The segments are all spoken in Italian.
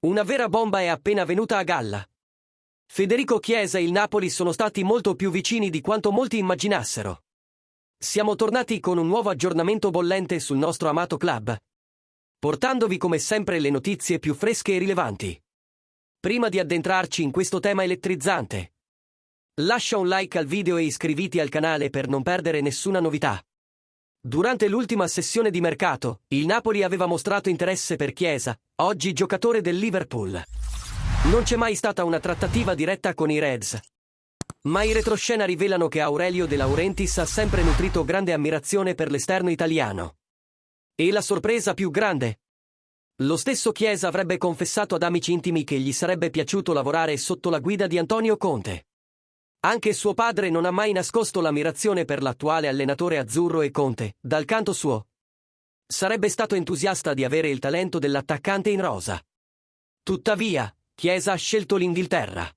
Una vera bomba è appena venuta a galla. Federico Chiesa e il Napoli sono stati molto più vicini di quanto molti immaginassero. Siamo tornati con un nuovo aggiornamento bollente sul nostro amato club, portandovi come sempre le notizie più fresche e rilevanti. Prima di addentrarci in questo tema elettrizzante, lascia un like al video e iscriviti al canale per non perdere nessuna novità. Durante l'ultima sessione di mercato, il Napoli aveva mostrato interesse per Chiesa, oggi giocatore del Liverpool. Non c'è mai stata una trattativa diretta con i Reds, ma i retroscena rivelano che Aurelio De Laurentiis ha sempre nutrito grande ammirazione per l'esterno italiano. E la sorpresa più grande? Lo stesso Chiesa avrebbe confessato ad amici intimi che gli sarebbe piaciuto lavorare sotto la guida di Antonio Conte. Anche suo padre non ha mai nascosto l'ammirazione per l'attuale allenatore azzurro e Conte, dal canto suo, sarebbe stato entusiasta di avere il talento dell'attaccante in rosa. Tuttavia, Chiesa ha scelto l'Inghilterra.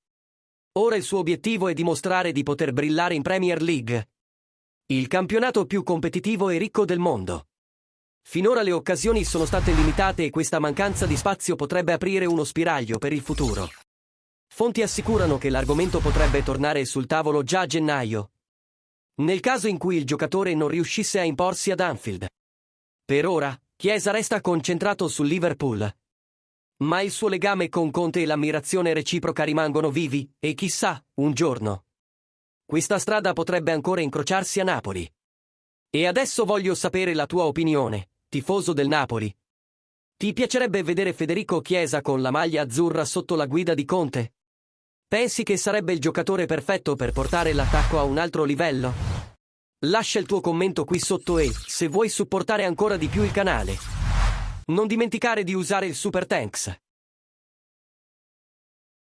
Ora il suo obiettivo è dimostrare di poter brillare in Premier League, il campionato più competitivo e ricco del mondo. Finora le occasioni sono state limitate e questa mancanza di spazio potrebbe aprire uno spiraglio per il futuro. Fonti assicurano che l'argomento potrebbe tornare sul tavolo già a gennaio, nel caso in cui il giocatore non riuscisse a imporsi ad Anfield. Per ora, Chiesa resta concentrato sul Liverpool, ma il suo legame con Conte e l'ammirazione reciproca rimangono vivi, e chissà, un giorno questa strada potrebbe ancora incrociarsi a Napoli. E adesso voglio sapere la tua opinione, tifoso del Napoli. Ti piacerebbe vedere Federico Chiesa con la maglia azzurra sotto la guida di Conte? Pensi che sarebbe il giocatore perfetto per portare l'attacco a un altro livello? Lascia il tuo commento qui sotto e, se vuoi supportare ancora di più il canale, non dimenticare di usare il Super Thanks.